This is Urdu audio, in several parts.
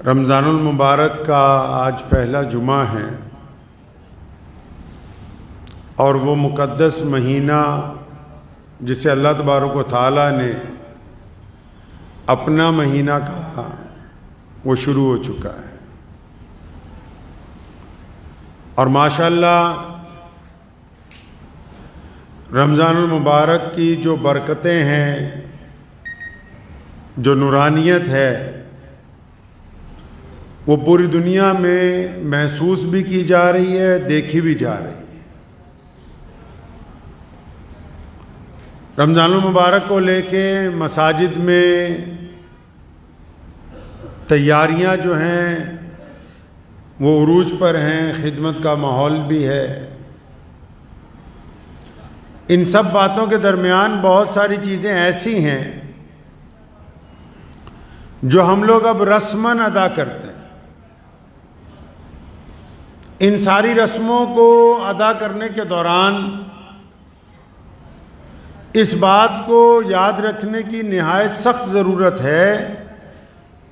رمضان المبارک کا آج پہلا جمعہ ہے اور وہ مقدس مہینہ جسے اللہ تبارک و تعالیٰ نے اپنا مہینہ کہا وہ شروع ہو چکا ہے، اور ماشاءاللہ رمضان المبارک کی جو برکتیں ہیں، جو نورانیت ہے، وہ پوری دنیا میں محسوس بھی کی جا رہی ہے، دیکھی بھی جا رہی ہے۔ رمضان المبارک کو لے کے مساجد میں تیاریاں جو ہیں وہ عروج پر ہیں، خدمت کا ماحول بھی ہے۔ ان سب باتوں کے درمیان بہت ساری چیزیں ایسی ہیں جو ہم لوگ اب رسماً ادا کرتے ہیں۔ ان ساری رسموں کو ادا کرنے کے دوران اس بات کو یاد رکھنے کی نہایت سخت ضرورت ہے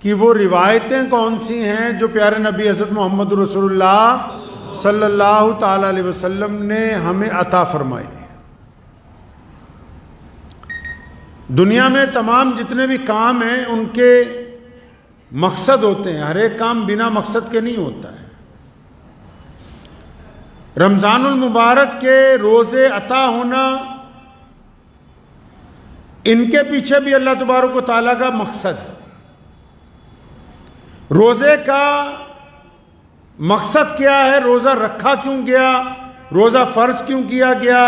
کہ وہ روایتیں کون سی ہیں جو پیارے نبی حضرت محمد رسول اللہ صلی اللہ تعالیٰ علیہ وسلم نے ہمیں عطا فرمائی۔ دنیا میں تمام جتنے بھی کام ہیں ان کے مقصد ہوتے ہیں، ہر ایک کام بنا مقصد کے نہیں ہوتا ہے۔ رمضان المبارک کے روزے عطا ہونا، ان کے پیچھے بھی اللہ تبارک و تعالیٰ کا مقصد ہے۔ روزے کا مقصد کیا ہے؟ روزہ رکھا کیوں گیا؟ روزہ فرض کیوں کیا گیا؟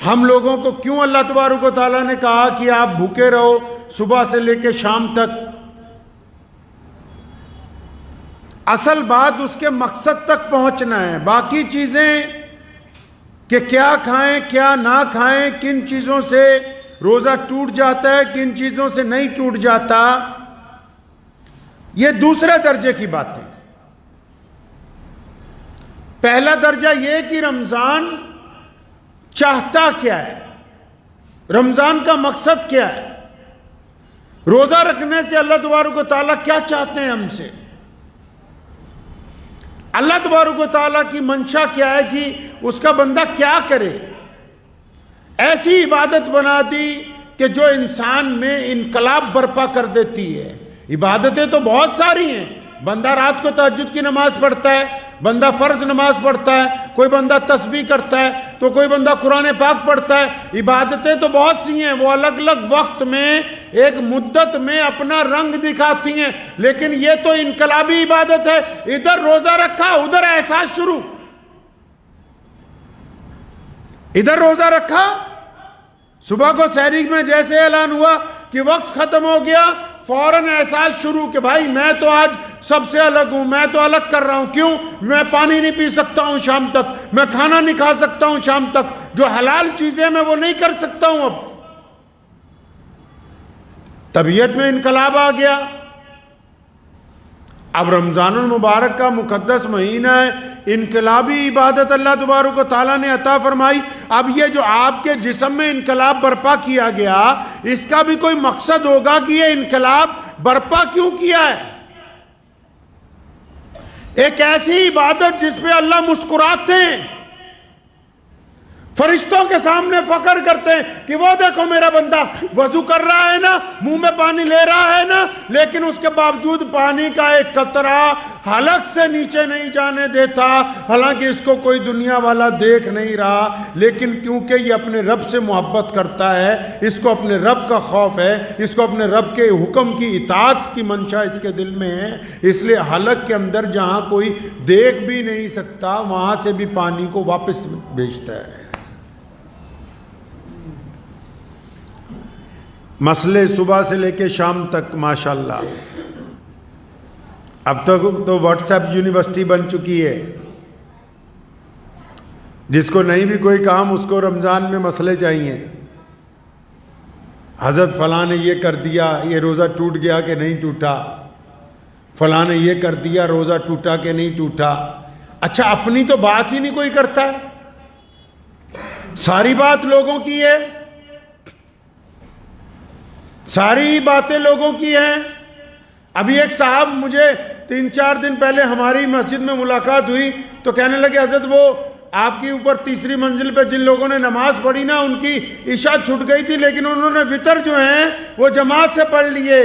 ہم لوگوں کو کیوں اللہ تبارک و تعالیٰ نے کہا کہ آپ بھوکے رہو صبح سے لے کے شام تک؟ اصل بات اس کے مقصد تک پہنچنا ہے۔ باقی چیزیں کہ کیا کھائیں کیا نہ کھائیں، کن چیزوں سے روزہ ٹوٹ جاتا ہے، کن چیزوں سے نہیں ٹوٹ جاتا، یہ دوسرے درجے کی باتیں۔ پہلا درجہ یہ کہ رمضان چاہتا کیا ہے، رمضان کا مقصد کیا ہے، روزہ رکھنے سے اللہ تبارک و تعالیٰ کیا چاہتے ہیں ہم سے، اللہ تبارک و تعالیٰ کی منشا کیا ہے کہ اس کا بندہ کیا کرے۔ ایسی عبادت بنا دی کہ جو انسان میں انقلاب برپا کر دیتی ہے۔ عبادتیں تو بہت ساری ہیں، بندہ رات کو تہجد کی نماز پڑھتا ہے، بندہ فرض نماز پڑھتا ہے، کوئی بندہ تسبیح کرتا ہے تو کوئی بندہ قرآن پاک پڑھتا ہے۔ عبادتیں تو بہت سی ہیں، وہ الگ الگ وقت میں ایک مدت میں اپنا رنگ دکھاتی ہیں، لیکن یہ تو انقلابی عبادت ہے۔ ادھر روزہ رکھا، ادھر احساس شروع، ادھر روزہ رکھا، صبح کو سحری میں جیسے اعلان ہوا کہ وقت ختم ہو گیا، فوراً احساس شروع کہ بھائی میں تو آج سب سے الگ ہوں، میں تو الگ کر رہا ہوں۔ کیوں؟ میں پانی نہیں پی سکتا ہوں شام تک، میں کھانا نہیں کھا سکتا ہوں شام تک، جو حلال چیزیں میں وہ نہیں کر سکتا ہوں۔ اب طبیعت میں انقلاب آ گیا۔ اب رمضان المبارک کا مقدس مہینہ ہے، انقلابی عبادت اللہ تبارک و تعالیٰ نے عطا فرمائی۔ اب یہ جو آپ کے جسم میں انقلاب برپا کیا گیا، اس کا بھی کوئی مقصد ہوگا کہ یہ انقلاب برپا کیوں کیا ہے۔ ایک ایسی عبادت جس پہ اللہ مسکراتے ہیں، فرشتوں کے سامنے فخر کرتے ہیں کہ وہ دیکھو میرا بندہ وضو کر رہا ہے نا، منہ میں پانی لے رہا ہے نا، لیکن اس کے باوجود پانی کا ایک قطرہ حلق سے نیچے نہیں جانے دیتا، حالانکہ اس کو کوئی دنیا والا دیکھ نہیں رہا، لیکن کیونکہ یہ اپنے رب سے محبت کرتا ہے، اس کو اپنے رب کا خوف ہے، اس کو اپنے رب کے حکم کی اطاعت کی منشا اس کے دل میں ہے، اس لیے حلق کے اندر جہاں کوئی دیکھ بھی نہیں سکتا وہاں سے بھی پانی کو واپس بھیجتا ہے۔ مسئلے صبح سے لے کے شام تک ماشاءاللہ۔ اب تک تو واٹس ایپ یونیورسٹی بن چکی ہے، جس کو نہیں بھی کوئی کام اس کو رمضان میں مسئلے چاہیے۔ حضرت فلاں نے یہ کر دیا، یہ روزہ ٹوٹ گیا کہ نہیں ٹوٹا، فلاں نے یہ کر دیا، روزہ ٹوٹا کہ نہیں ٹوٹا۔ اچھا اپنی تو بات ہی نہیں کوئی کرتا ہے، ساری بات لوگوں کی ہے، ساری باتیں لوگوں کی ہیں۔ ابھی ایک صاحب مجھے 3-4 دن پہلے ہماری مسجد میں ملاقات ہوئی تو کہنے لگے حضرت وہ آپ کی اوپر تیسری منزل پہ جن لوگوں نے نماز پڑھی نا ان کی عشاء چھٹ گئی تھی لیکن انہوں نے وتر جو ہیں وہ جماعت سے پڑھ لیے،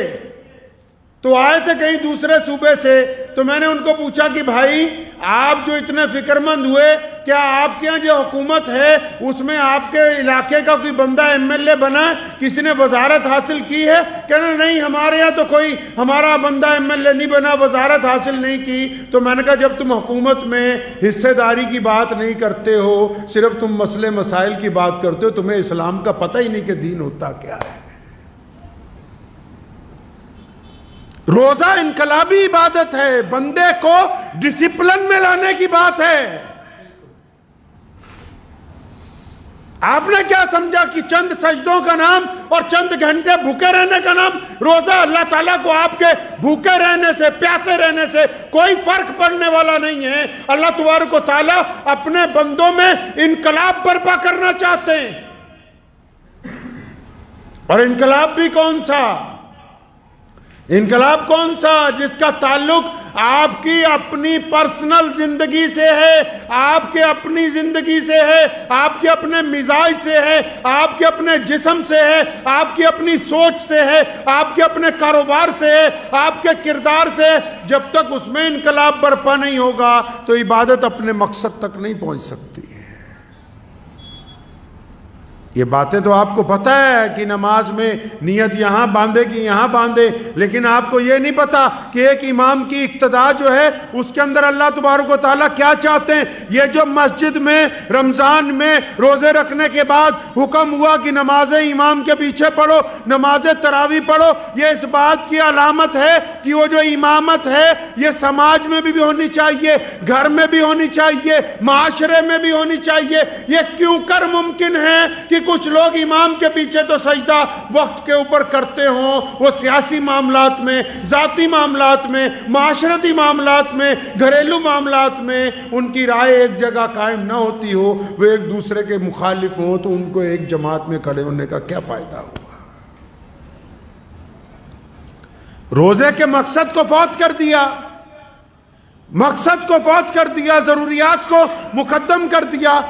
تو آئے تھے کہیں دوسرے صوبے سے، تو میں نے ان کو پوچھا کہ بھائی آپ جو اتنے فکر مند ہوئے، کیا آپ کے یہاں جو حکومت ہے اس میں آپ کے علاقے کا کوئی بندہ MLA بنا ہے، کسی نے وزارت حاصل کی ہے؟ کہنا نہیں ہمارے یہاں تو کوئی ہمارا بندہ MLA نہیں بنا، وزارت حاصل نہیں کی۔ تو میں نے کہا جب تم حکومت میں حصے داری کی بات نہیں کرتے ہو، صرف تم مسئلے مسائل کی بات کرتے ہو، تمہیں اسلام کا پتہ ہی نہیں کہ دین ہوتا کیا ہے۔ روزہ انقلابی عبادت ہے، بندے کو ڈسپلن میں لانے کی بات ہے۔ آپ نے کیا سمجھا کہ چند سجدوں کا نام اور چند گھنٹے بھوکے رہنے کا نام روزہ؟ اللہ تعالیٰ کو آپ کے بھوکے رہنے سے، پیاسے رہنے سے کوئی فرق پڑنے والا نہیں ہے۔ اللہ تبارک و تعالیٰ اپنے بندوں میں انقلاب برپا کرنا چاہتے ہیں، اور انقلاب بھی کون سا؟ انقلاب کون سا؟ جس کا تعلق آپ کی اپنی پرسنل زندگی سے ہے، آپ کے اپنی زندگی سے ہے، آپ کے اپنے مزاج سے ہے، آپ کے اپنے جسم سے ہے، آپ کی اپنی سوچ سے ہے، آپ کے اپنے کاروبار سے ہے، آپ کے کردار سے ہے۔ جب تک اس میں انقلاب برپا نہیں ہوگا تو عبادت اپنے مقصد تک نہیں پہنچ سکتی ہے۔ یہ باتیں تو آپ کو پتہ ہے کہ نماز میں نیت یہاں باندھے کہ یہاں باندھے، لیکن آپ کو یہ نہیں پتا کہ ایک امام کی اقتداء جو ہے اس کے اندر اللہ تبارک و تعالیٰ کیا چاہتے ہیں۔ یہ جو مسجد میں رمضان میں روزے رکھنے کے بعد حکم ہوا کہ نماز امام کے پیچھے پڑھو، نماز تراویح پڑھو، یہ اس بات کی علامت ہے کہ وہ جو امامت ہے یہ سماج میں بھی ہونی چاہیے، گھر میں بھی ہونی چاہیے، معاشرے میں بھی ہونی چاہیے۔ یہ کیوں کر ممکن ہے کہ کچھ لوگ امام کے پیچھے تو سجدہ وقت کے اوپر کرتے ہوں، وہ سیاسی معاملات میں، ذاتی معاملات میں، معاشرتی معاملات میں، گھریلو معاملات میں ان کی رائے ایک جگہ قائم نہ ہوتی ہو، وہ ایک دوسرے کے مخالف ہوں، تو ان کو ایک جماعت میں کھڑے ہونے کا کیا فائدہ ہوا؟ روزے کے مقصد کو فوت کر دیا، مقصد کو فوت کر دیا، ضروریات کو مقدم کر دیا۔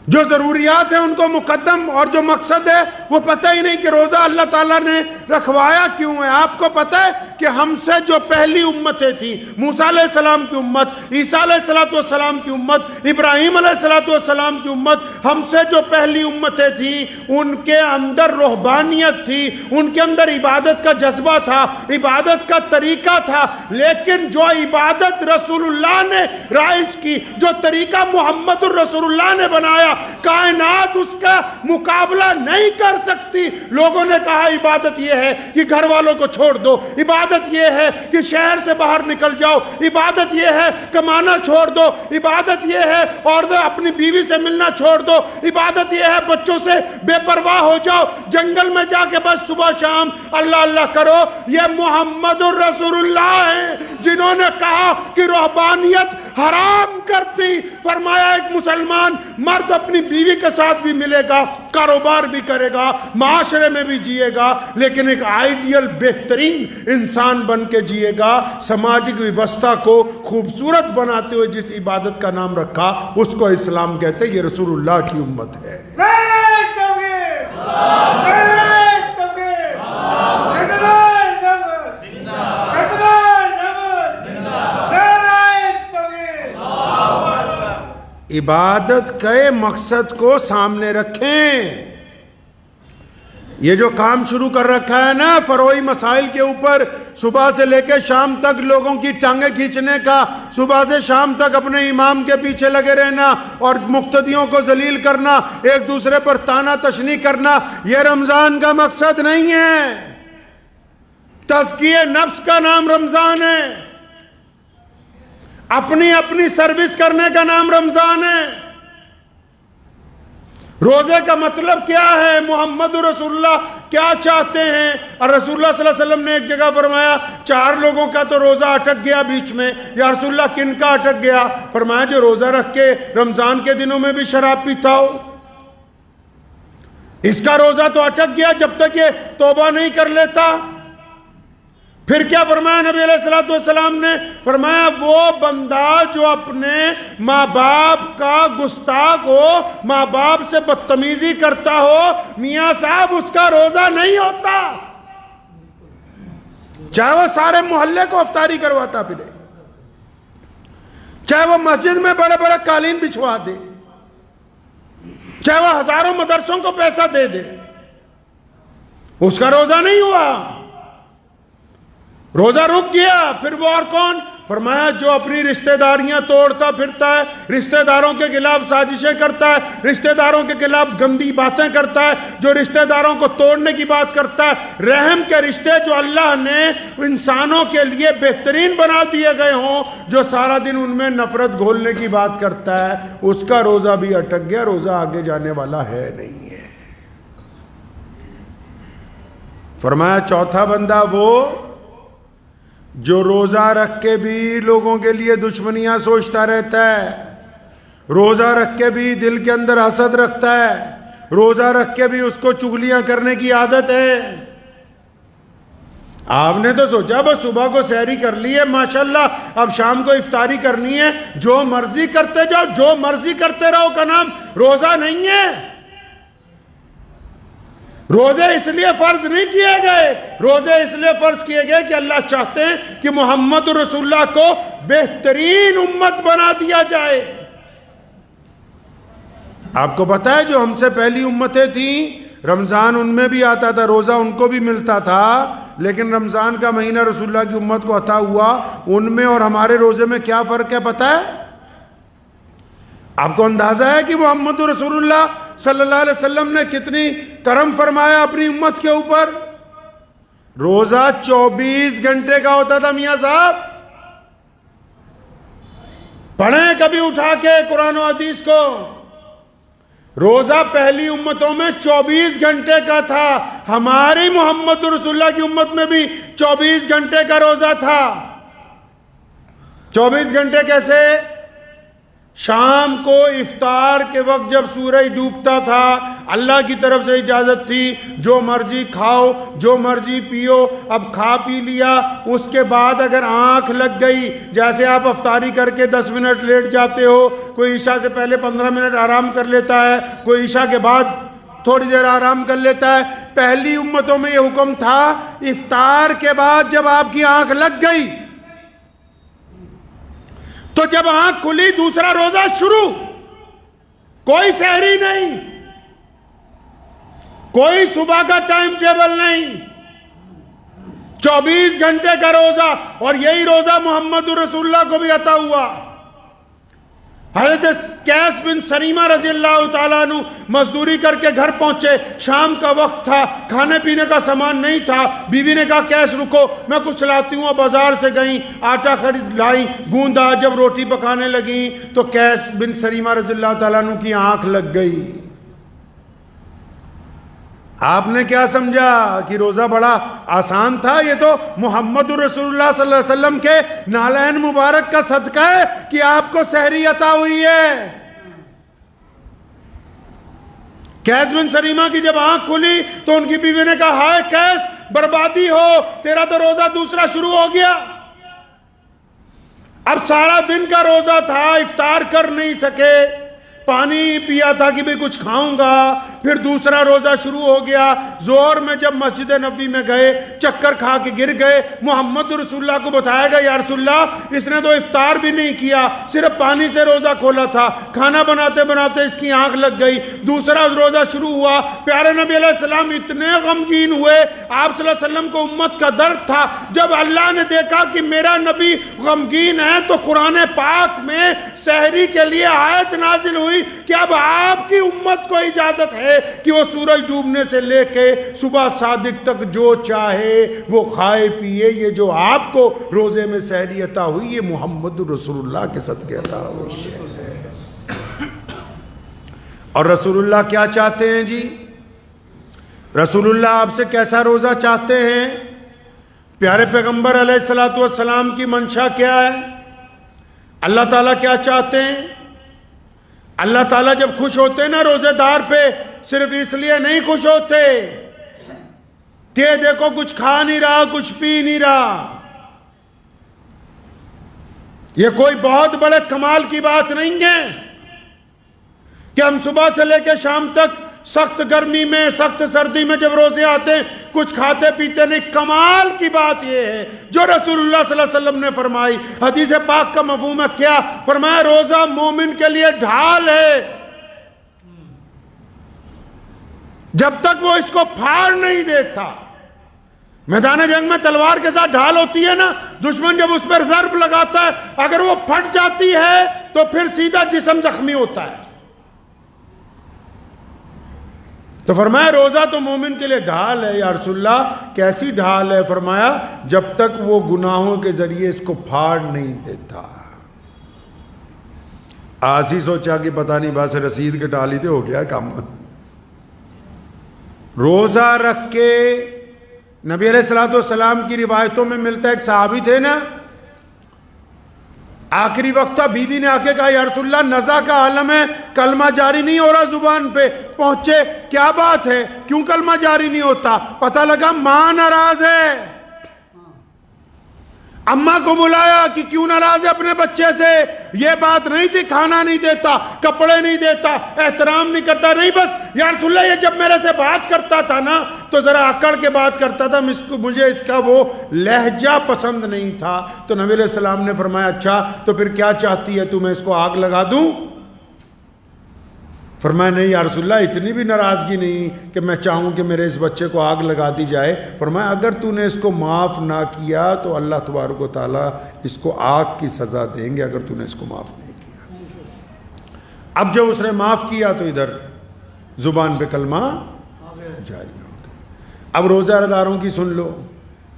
جو ضروریات ہیں ان کو مقدم، اور جو مقصد ہے وہ پتہ ہی نہیں کہ روزہ اللہ تعالیٰ نے رکھوایا کیوں ہے۔ آپ کو پتہ ہے کہ ہم سے جو پہلی امتیں تھیں، موسیٰ علیہ السلام کی امت، عیسیٰ علیہ السلام کی امت، ابراہیم علیہ السلام کی امت، ہم سے جو پہلی امتیں تھیں ان کے اندر روحانیت تھی، ان کے اندر عبادت کا جذبہ تھا، عبادت کا طریقہ تھا، لیکن جو عبادت رسول اللہ نے رائج کی، جو طریقہ محمد الرسول اللہ نے بنایا، کائنات اس کا مقابلہ نہیں کر سکتی۔ لوگوں نے کہا عبادت یہ ہے کہ گھر والوں کو چھوڑ دو، عبادت یہ ہے کہ شہر سے باہر نکل جاؤ، عبادت یہ ہے کمانا چھوڑ دو، عبادت یہ ہے اور اپنی بیوی سے ملنا چھوڑ دو، عبادت یہ ہے بچوں سے بے پرواہ ہو جاؤ، جنگل میں جا کے بس صبح شام اللہ اللہ کرو۔ یہ محمد الرسول اللہ ہیں جنہوں نے کہا کہ روحانیت حرام کرتی۔ فرمایا ایک مسلمان مرد اپنی بیوی کے ساتھ بھی ملے گا، کاروبار بھی کرے گا، معاشرے میں بھی جیے گا، لیکن ایک آئیڈیل بہترین انسان بن کے جیے گا، سماجک ویوستھا کو خوبصورت بناتے ہوئے جس عبادت کا نام رکھا اس کو اسلام کہتے ہیں۔ یہ رسول اللہ کی امت ہے۔ عبادت کے مقصد کو سامنے رکھیں۔ یہ جو کام شروع کر رکھا ہے نا فروعی مسائل کے اوپر، صبح سے لے کے شام تک لوگوں کی ٹانگیں کھینچنے کا، صبح سے شام تک اپنے امام کے پیچھے لگے رہنا اور مقتدیوں کو ذلیل کرنا، ایک دوسرے پر طعنہ تشنیع کرنا، یہ رمضان کا مقصد نہیں ہے۔ تزکیہ نفس کا نام رمضان ہے، اپنی اپنی سروس کرنے کا نام رمضان ہے۔ روزے کا مطلب کیا ہے؟ محمد رسول اللہ کیا چاہتے ہیں؟ اور رسول اللہ صلی اللہ علیہ وسلم نے ایک جگہ فرمایا 4 لوگوں کا تو روزہ اٹک گیا بیچ میں۔ یا رسول اللہ کن کا اٹک گیا؟ فرمایا جو روزہ رکھ کے رمضان کے دنوں میں بھی شراب پیتا ہو، اس کا روزہ تو اٹک گیا جب تک یہ توبہ نہیں کر لیتا۔ پھر کیا فرمایا نبی علیہ الصلوۃ والسلام نے؟ فرمایا وہ بندہ جو اپنے ماں باپ کا گستاخ ہو، ماں باپ سے بدتمیزی کرتا ہو، میاں صاحب اس کا روزہ نہیں ہوتا، چاہے وہ سارے محلے کو افطاری کرواتا پھرے، چاہے وہ مسجد میں بڑے بڑے قالین بچھوا دے، چاہے وہ ہزاروں مدرسوں کو پیسہ دے دے، اس کا روزہ نہیں ہوا، روزہ رک گیا۔ پھر وہ اور کون؟ فرمایا جو اپنی رشتہ داریاں توڑتا پھرتا ہے، رشتہ داروں کے خلاف سازشیں کرتا ہے، رشتہ داروں کے خلاف گندی باتیں کرتا ہے، جو رشتہ داروں کو توڑنے کی بات کرتا ہے، رحم کے رشتے جو اللہ نے انسانوں کے لیے بہترین بنا دیے گئے ہوں، جو سارا دن ان میں نفرت گھولنے کی بات کرتا ہے، اس کا روزہ بھی اٹک گیا، روزہ آگے جانے والا ہے نہیں ہے۔ فرمایا چوتھا بندہ وہ جو روزہ رکھ کے بھی لوگوں کے لیے دشمنیاں سوچتا رہتا ہے، روزہ رکھ کے بھی دل کے اندر حسد رکھتا ہے، روزہ رکھ کے بھی اس کو چغلیاں کرنے کی عادت ہے۔ آپ نے تو سوچا بس صبح کو سحری کر لی ہے ماشاءاللہ، اب شام کو افطاری کرنی ہے، جو مرضی کرتے جاؤ، جو مرضی کرتے رہو کا نام روزہ نہیں ہے۔ روزے اس لیے فرض نہیں کیے گئے، روزے اس لیے فرض کیے گئے کہ اللہ چاہتے ہیں کہ محمد رسول اللہ کو بہترین امت بنا دیا جائے۔ آپ کو پتا ہے جو ہم سے پہلی امتیں تھیں، رمضان ان میں بھی آتا تھا، روزہ ان کو بھی ملتا تھا، لیکن رمضان کا مہینہ رسول اللہ کی امت کو عطا ہوا، ان میں اور ہمارے روزے میں کیا فرق ہے پتا ہے؟ آپ کو اندازہ ہے کہ محمد رسول اللہ صلی اللہ علیہ وسلم نے کتنی کرم فرمایا اپنی امت کے اوپر؟ روزہ 24 گھنٹے کا ہوتا تھا میاں صاحب، پڑھیں کبھی اٹھا کے قرآن و حدیث کو، روزہ پہلی امتوں میں 24 گھنٹے کا تھا، ہماری محمد رسول اللہ کی امت میں بھی 24 گھنٹے کا روزہ تھا۔ 24 گھنٹے کیسے؟ شام کو افطار کے وقت جب سورج ڈوبتا تھا، اللہ کی طرف سے اجازت تھی جو مرضی کھاؤ، جو مرضی پیو، اب کھا پی لیا، اس کے بعد اگر آنکھ لگ گئی، جیسے آپ افطاری کر کے 10 منٹ لیٹ جاتے ہو، کوئی عشاء سے پہلے 15 منٹ آرام کر لیتا ہے، کوئی عشاء کے بعد تھوڑی دیر آرام کر لیتا ہے، پہلی امتوں میں یہ حکم تھا افطار کے بعد جب آپ کی آنکھ لگ گئی تو جب آنکھ کھلی دوسرا روزہ شروع، کوئی سحری نہیں، کوئی صبح کا ٹائم ٹیبل نہیں، 24 گھنٹے کا روزہ، اور یہی روزہ محمد رسول اللہ کو بھی عطا ہوا۔ حضرت قیس بن سریمہ رضی اللہ تعالیٰ عنہ مزدوری کر کے گھر پہنچے، شام کا وقت تھا، کھانے پینے کا سامان نہیں تھا، بیوی نے کہا قیس رکو میں کچھ لاتی ہوں، بازار سے گئیں آٹا خرید لائی، گوندا، جب روٹی پکانے لگیں تو قیس بن سریمہ رضی اللہ تعالیٰ عنہ کی آنکھ لگ گئی۔ آپ نے کیا سمجھا کہ روزہ بڑا آسان تھا؟ یہ تو محمد رسول اللہ صلی اللہ علیہ وسلم کے نالین مبارک کا صدقہ ہے کہ آپ کو سحری عطا ہوئی ہے۔ قیس بن سریمہ کی جب آنکھ کھلی تو ان کی بیوی نے کہا ہائے قیس بربادی ہو، تیرا تو روزہ دوسرا شروع ہو گیا۔ اب سارا دن کا روزہ تھا، افطار کر نہیں سکے، پانی پیا تھا کہ بھی کچھ کھاؤں گا، پھر دوسرا روزہ شروع ہو گیا۔ ظہر میں جب مسجد نبوی میں گئے، چکر کھا کے گر گئے، محمد رسول اللہ کو بتایا گیا یا رسول اللہ اس نے تو افطار بھی نہیں کیا، صرف پانی سے روزہ کھولا تھا، کھانا بناتے بناتے اس کی آنکھ لگ گئی، دوسرا روزہ شروع ہوا۔ پیارے نبی علیہ السلام اتنے غمگین ہوئے، آپ صلی اللہ علیہ وسلم کو امت کا درد تھا۔ جب اللہ نے دیکھا کہ میرا نبی غمگین ہے تو قرآن پاک میں سحری کے لیے آیت نازل ہوئی کہ اب آپ کی امت کو اجازت ہے کہ وہ سورج ڈوبنے سے لے کے صبح صادق تک جو چاہے وہ کھائے پیے، یہ جو آپ کو روزے میں سحری عطا ہوئی یہ محمد رسول اللہ کے صدقے عطا ہوئی ہے۔ اور رسول اللہ کیا چاہتے ہیں جی؟ رسول اللہ آپ سے کیسا روزہ چاہتے ہیں؟ پیارے پیغمبر علیہ الصلوۃ والسلام کی منشا کیا ہے؟ اللہ تعالیٰ کیا چاہتے ہیں؟ اللہ تعالیٰ جب خوش ہوتے ہیں نا روزے دار پہ، صرف اس لیے نہیں خوش ہوتے کہ دیکھو کچھ کھا نہیں رہا، کچھ پی نہیں رہا. یہ کوئی بہت بڑے کمال کی بات نہیں ہے کہ ہم صبح سے لے کے شام تک سخت گرمی میں، سخت سردی میں جب روزے آتے ہیں کچھ کھاتے پیتے نہیں. کمال کی بات یہ ہے جو رسول اللہ صلی اللہ علیہ وسلم نے فرمائی. حدیث پاک کا مفہوم ہے کیا؟ فرمایا روزہ مومن کے لیے ڈھال ہے. جب تک وہ اس کو پھاڑ نہیں دیتا. میدان جنگ میں تلوار کے ساتھ ڈھال ہوتی ہے نا، دشمن جب اس پر ضرب لگاتا ہے اگر وہ پھٹ جاتی ہے تو پھر سیدھا جسم زخمی ہوتا ہے. تو فرمایا روزہ تو مومن کے لیے ڈھال ہے. یا رسول اللہ کیسی ڈھال ہے؟ فرمایا جب تک وہ گناہوں کے ذریعے اس کو پھاڑ نہیں دیتا. آسی سوچا کہ پتہ نہیں بس رسید کے ڈال ہی تھے، ہو گیا کام. روزہ رکھ کے نبی علیہ الصلوۃ والسلام کی روایتوں میں ملتا ہے ایک صحابی تھے نا، آخری وقت تھا، بیوی نے آ کے کہا یا رسول اللہ نزع کا عالم ہے، کلمہ جاری نہیں ہو رہا زبان پہ. پہنچے کیا بات ہے، کیوں کلمہ جاری نہیں ہوتا؟ پتہ لگا ماں ناراض ہے. اماں کو بلایا کہ کیوں ناراض ہے اپنے بچے سے؟ یہ بات نہیں تھی کھانا نہیں دیتا، کپڑے نہیں دیتا، احترام نہیں کرتا. نہیں بس یا رسول اللہ یہ جب میرے سے بات کرتا تھا نا تو ذرا اکڑ کے بات کرتا تھا، مجھے اس کا وہ لہجہ پسند نہیں تھا. تو نبی علیہ السلام نے فرمایا اچھا تو پھر کیا چاہتی ہے تو میں اس کو آگ لگا دوں؟ فرمایا نہیں یا رسول اللہ اتنی بھی ناراضگی نہیں کہ میں چاہوں کہ میرے اس بچے کو آگ لگا دی جائے. فرمایا اگر تو نے اس کو معاف نہ کیا تو اللہ تبارک و تعالیٰ اس کو آگ کی سزا دیں گے اگر تو نے اس کو معاف نہیں کیا. اب جب اس نے معاف کیا تو ادھر زبان پہ کلمہ جاری ہو گیا. اب روزہ داروں کی سن لو،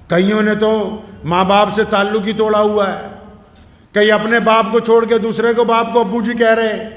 کئیوں نے تو ماں باپ سے تعلق ہی توڑا ہوا ہے. کئی اپنے باپ کو چھوڑ کے دوسرے کو باپ کو ابو جی کہہ رہے ہیں،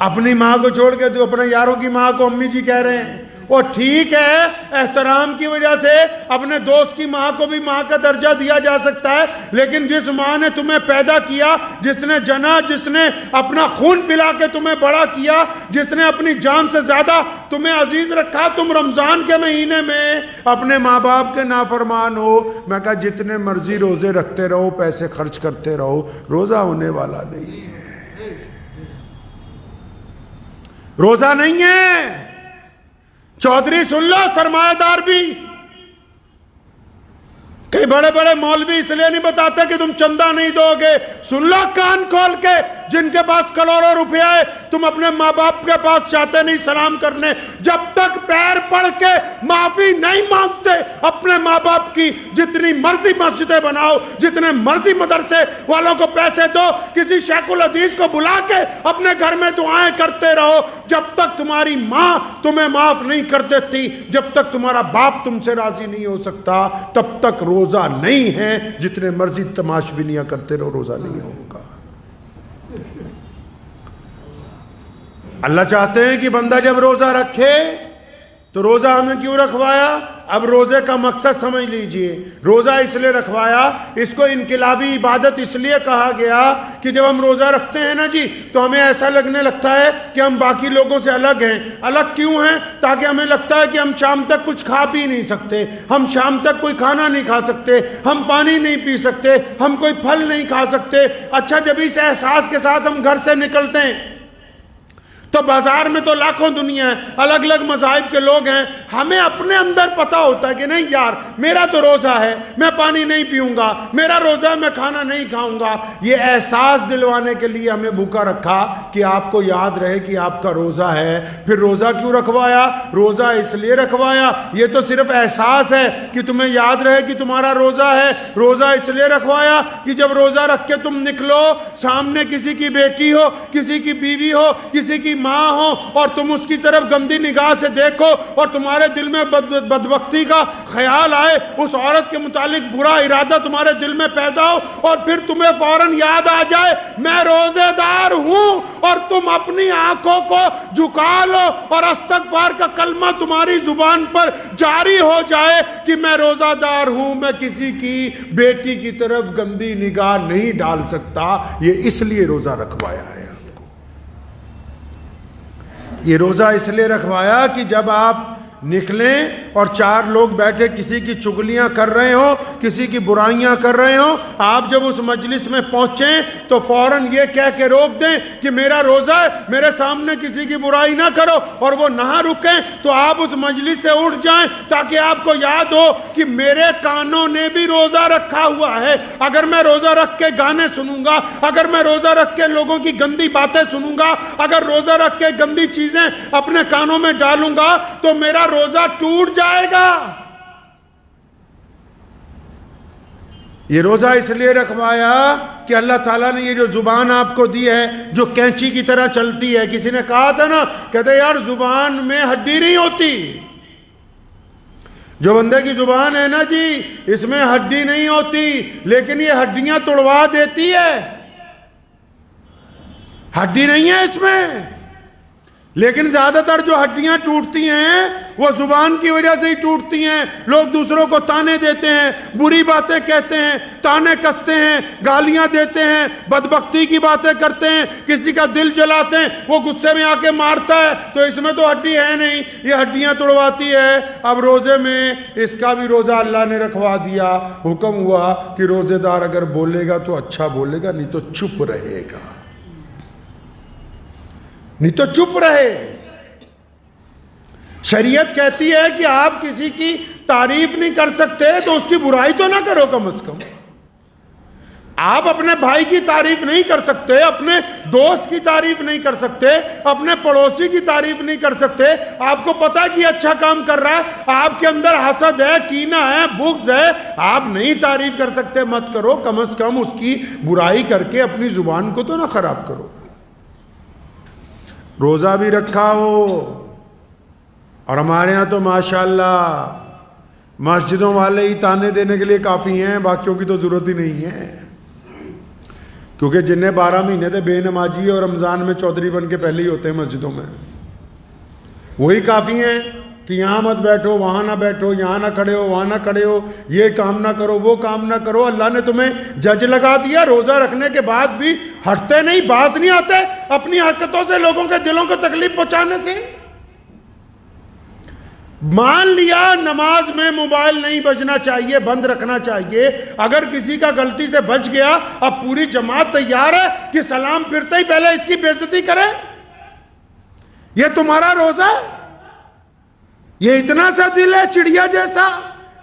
اپنی ماں کو چھوڑ کے تو اپنے یاروں کی ماں کو امی جی کہہ رہے ہیں. اور ٹھیک ہے احترام کی وجہ سے اپنے دوست کی ماں کو بھی ماں کا درجہ دیا جا سکتا ہے، لیکن جس ماں نے تمہیں پیدا کیا، جس نے جنا، جس نے اپنا خون پلا کے تمہیں بڑا کیا، جس نے اپنی جان سے زیادہ تمہیں عزیز رکھا، تم رمضان کے مہینے میں اپنے ماں باپ کے نافرمان ہو. میں کہا جتنے مرضی روزے رکھتے رہو، پیسے خرچ کرتے رہو، روزہ ہونے والا نہیں ہے. روزہ نہیں ہے. چودھری سن لو، سرمایہ دار بھی، کئی بڑے بڑے مولوی اس لیے نہیں بتاتے کہ تم چندہ نہیں دو گے. سن لو کان کھول کے، جن کے پاس کروڑوں روپے ہے تم اپنے ماں باپ کے پاس چاہتے نہیں سلام کرنے. جب تک پیر پڑ کے معافی نہیں مانگتے اپنے ماں باپ کی، جتنی مرضی مسجدیں بناؤ، جتنے مرضی مدرسے والوں کو پیسے دو، کسی شیخ الحدیث کو بلا کے اپنے گھر میں دعائیں کرتے رہو، جب تک تمہاری ماں تمہیں معاف نہیں کر دیتی، جب تک تمہارا باپ تم سے راضی نہیں ہو سکتا، تب تک روزہ نہیں ہے. جتنے مرضی تماش بینیاں کرتے رہو، روزہ نہیں ہوگا. اللہ چاہتے ہیں کہ بندہ جب روزہ رکھے تو روزہ ہمیں کیوں رکھوایا؟ اب روزے کا مقصد سمجھ لیجئے. روزہ اس لیے رکھوایا، اس کو انقلابی عبادت اس لیے کہا گیا کہ جب ہم روزہ رکھتے ہیں نا جی تو ہمیں ایسا لگنے لگتا ہے کہ ہم باقی لوگوں سے الگ ہیں. الگ کیوں ہیں؟ تاکہ ہمیں لگتا ہے کہ ہم شام تک کچھ کھا پی نہیں سکتے، ہم شام تک کوئی کھانا نہیں کھا سکتے، ہم پانی نہیں پی سکتے، ہم کوئی پھل نہیں کھا سکتے. اچھا جب اس احساس کے ساتھ ہم گھر سے نکلتے ہیں تو بازار میں تو لاکھوں دنیا ہے، الگ الگ مذاہب کے لوگ ہیں. ہمیں اپنے اندر پتہ ہوتا ہے کہ نہیں یار میرا تو روزہ ہے، میں پانی نہیں پیوں گا، میرا روزہ ہے، میں کھانا نہیں کھاؤں گا. یہ احساس دلوانے کے لیے ہمیں بھوکا رکھا کہ آپ کو یاد رہے کہ آپ کا روزہ ہے. پھر روزہ کیوں رکھوایا؟ روزہ اس لیے رکھوایا، یہ تو صرف احساس ہے کہ تمہیں یاد رہے کہ تمہارا روزہ ہے. روزہ اس لیے رکھوایا کہ جب روزہ رکھ کے تم نکلو، سامنے کسی کی بیٹی ہو، کسی کی بیوی ہو، کسی کی ماں ہو اور تم اس کی طرف گندی نگاہ سے دیکھو اور تمہارے دل میں بدبختی کا خیال آئے، اس عورت کے متعلق برا ارادہ تمہارے دل میں پیدا ہو اور پھر تمہیں فوراً یاد آ جائے میں روزے دار ہوں، اور تم اپنی آنکھوں کو جھکا لو اور استغفار کا کلمہ تمہاری زبان پر جاری ہو جائے کہ میں روزہ دار ہوں، میں کسی کی بیٹی کی طرف گندی نگاہ نہیں ڈال سکتا. یہ اس لیے روزہ رکھوایا ہے. یہ روزہ اس لیے رکھوایا کہ جب آپ نکلیں اور 4 لوگ بیٹھے کسی کی چغلیاں کر رہے ہوں, کسی کی برائیاں کر رہے ہوں, آپ جب اس مجلس میں پہنچیں تو فوراً یہ کہہ کے روک دیں کہ میرا روزہ ہے, میرے سامنے کسی کی برائی نہ کرو, اور وہ نہ رکیں تو آپ اس مجلس سے اٹھ جائیں تاکہ آپ کو یاد ہو کہ میرے کانوں نے بھی روزہ رکھا ہوا ہے. اگر میں روزہ رکھ کے گانے سنوں گا, اگر میں روزہ رکھ کے لوگوں کی گندی باتیں سنوں گا, اگر روزہ رکھ کے گندی چیزیں اپنے کانوں میں ڈالوں گا تو میرا روزہ ٹوٹ جائے گا. یہ روزہ اس لیے رکھوایا کہ اللہ تعالیٰ نے یہ جو زبان آپ کو دی ہے جو کینچی کی طرح چلتی ہے, کسی نے کہا تھا نا, کہتے یار زبان میں ہڈی نہیں ہوتی, جو بندے کی زبان ہے نا جی اس میں ہڈی نہیں ہوتی, لیکن یہ ہڈیاں توڑوا دیتی ہے, ہڈی نہیں ہے اس میں, لیکن زیادہ تر جو ہڈیاں ٹوٹتی ہیں وہ زبان کی وجہ سے ہی ٹوٹتی ہیں. لوگ دوسروں کو تانے دیتے ہیں, بری باتیں کہتے ہیں, تانے کستے ہیں, گالیاں دیتے ہیں, بدبختی کی باتیں کرتے ہیں, کسی کا دل جلاتے ہیں, وہ غصے میں آ کے مارتا ہے تو اس میں تو ہڈی ہے نہیں, یہ ہڈیاں توڑواتی ہے. اب روزے میں اس کا بھی روزہ اللہ نے رکھوا دیا. حکم ہوا کہ روزے دار اگر بولے گا تو اچھا بولے گا, نہیں تو چپ رہے گا, نہیں تو چپ رہے. شریعت کہتی ہے کہ آپ کسی کی تعریف نہیں کر سکتے تو اس کی برائی تو نہ کرو کم از کم. آپ اپنے بھائی کی تعریف نہیں کر سکتے, اپنے دوست کی تعریف نہیں کر سکتے, اپنے پڑوسی کی تعریف نہیں کر سکتے. آپ کو پتا کہ یہ اچھا کام کر رہا ہے, آپ کے اندر حسد ہے, کینہ ہے, بغض ہے, آپ نہیں تعریف کر سکتے, مت کرو. کم از کم اس کی برائی کر کے اپنی زبان کو تو نہ خراب کرو. روزہ بھی رکھا ہو, اور ہمارے ہاں تو ماشاءاللہ مسجدوں والے ہی تانے دینے کے لیے کافی ہیں, باقیوں کی تو ضرورت ہی نہیں ہے, کیونکہ جنہیں 12 مہینے تھے بے نمازی اور رمضان میں چودھری بن کے پہلے ہی ہوتے ہیں مسجدوں میں, وہی کافی ہیں کہ یہاں مت بیٹھو, وہاں نہ بیٹھو, یہاں نہ کھڑے ہو, وہاں نہ کھڑے ہو, یہ کام نہ کرو, وہ کام نہ کرو. اللہ نے تمہیں جج لگا دیا, روزہ رکھنے کے بعد بھی ہٹتے نہیں, باز نہیں آتے اپنی حرکتوں سے لوگوں کے دلوں کو تکلیف پہنچانے سے. مان لیا نماز میں موبائل نہیں بجنا چاہیے, بند رکھنا چاہیے. اگر کسی کا غلطی سے بج گیا, اب پوری جماعت تیار ہے کہ سلام پھرتے ہی پہلے اس کی بے عزتی کرے. یہ تمہارا روزہ ہے, یہ اتنا سا دل ہے چڑیا جیسا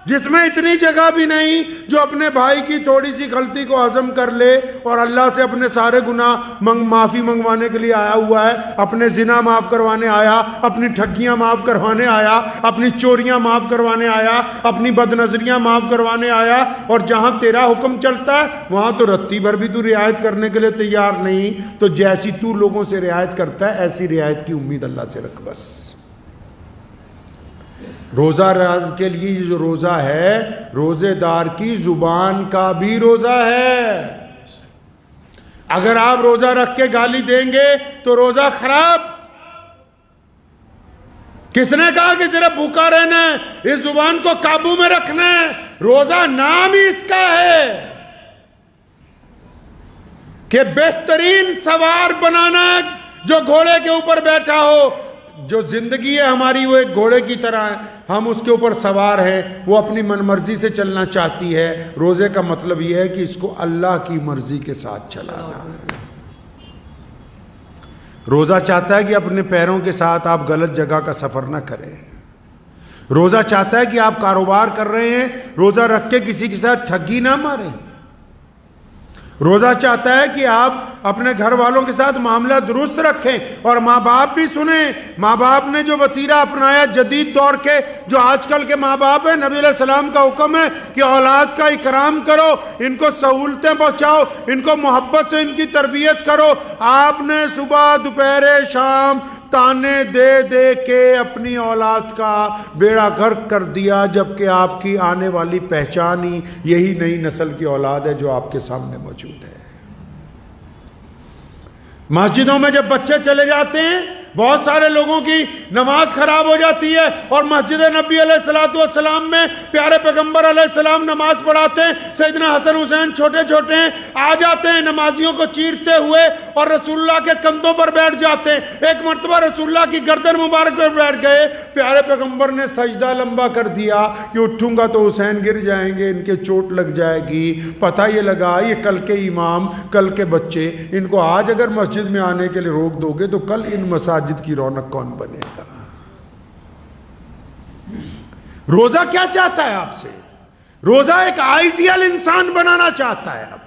جس میں اتنی جگہ بھی نہیں جو اپنے بھائی کی تھوڑی سی غلطی کو ہضم کر لے اور اللہ سے اپنے سارے گناہ معافی منگوانے کے لیے آیا ہوا ہے. اپنے زنا معاف کروانے آیا, اپنی ٹھگیاں معاف کروانے آیا, اپنی چوریاں معاف کروانے آیا, اپنی بد نظریاں معاف کروانے آیا. اور جہاں تیرا حکم چلتا ہے وہاں تو رتی بھر بھی تو رعایت کرنے کے لیے تیار نہیں. تو جیسی تو لوگوں سے رعایت کرتا ہے ایسی رعایت کی امید اللہ سے رکھ بس. روزہ کے لیے جو روزہ ہے, روزے دار کی زبان کا بھی روزہ ہے. اگر آپ روزہ رکھ کے گالی دیں گے تو روزہ خراب. کس نے کہا کہ صرف بھوکا رہنا ہے, اس زبان کو قابو میں رکھنا ہے؟ روزہ نام ہی اس کا ہے کہ بہترین سوار بنانا ہے جو گھوڑے کے اوپر بیٹھا ہو. جو زندگی ہے ہماری وہ ایک گھوڑے کی طرح ہے, ہم اس کے اوپر سوار ہیں, وہ اپنی من مرضی سے چلنا چاہتی ہے. روزے کا مطلب یہ ہے کہ اس کو اللہ کی مرضی کے ساتھ چلانا ہے. روزہ چاہتا ہے کہ اپنے پیروں کے ساتھ آپ غلط جگہ کا سفر نہ کریں. روزہ چاہتا ہے کہ آپ کاروبار کر رہے ہیں, روزہ رکھ کے کسی کے ساتھ ٹھگی نہ ماریں. روزہ چاہتا ہے کہ آپ اپنے گھر والوں کے ساتھ معاملہ درست رکھیں. اور ماں باپ بھی سنیں. ماں باپ نے جو وتیرہ اپنایا جدید دور کے, جو آج کل کے ماں باپ ہیں, نبی علیہ السلام کا حکم ہے کہ اولاد کا اکرام کرو, ان کو سہولتیں پہنچاؤ, ان کو محبت سے ان کی تربیت کرو. آپ نے صبح دوپہر شام تانے دے دے کے اپنی اولاد کا بیڑا غرق کر دیا, جبکہ آپ کی آنے والی پہچان ہی یہی نئی نسل کی اولاد ہے جو آپ کے سامنے موجود ہے. مسجدوں میں جب بچے چلے جاتے ہیں بہت سارے لوگوں کی نماز خراب ہو جاتی ہے اور مسجد نبی علیہ السلام میں پیارے پیغمبر علیہ السلام نماز پڑھاتے ہیں. سیدنا حسن حسین چھوٹے چھوٹے ہیں, آ جاتے ہیں نمازیوں کو چیرتے ہوئے اور رسول اللہ کے کندھوں پر بیٹھ جاتے ہیں. ایک مرتبہ رسول اللہ کی گردن مبارک پر بیٹھ گئے. پیارے پیغمبر نے سجدہ لمبا کر دیا کہ اٹھوں گا تو حسین گر جائیں گے, ان کے چوٹ لگ جائے گی. پتہ یہ لگا یہ کل کے امام, کل کے بچے, ان کو آج اگر مسجد میں آنے کے لیے روک دو گے تو کل ان مساجد کی رونق کون بنے گا. روزہ کیا چاہتا ہے آپ سے؟ روزہ ایک آئیڈیل انسان بنانا چاہتا ہے.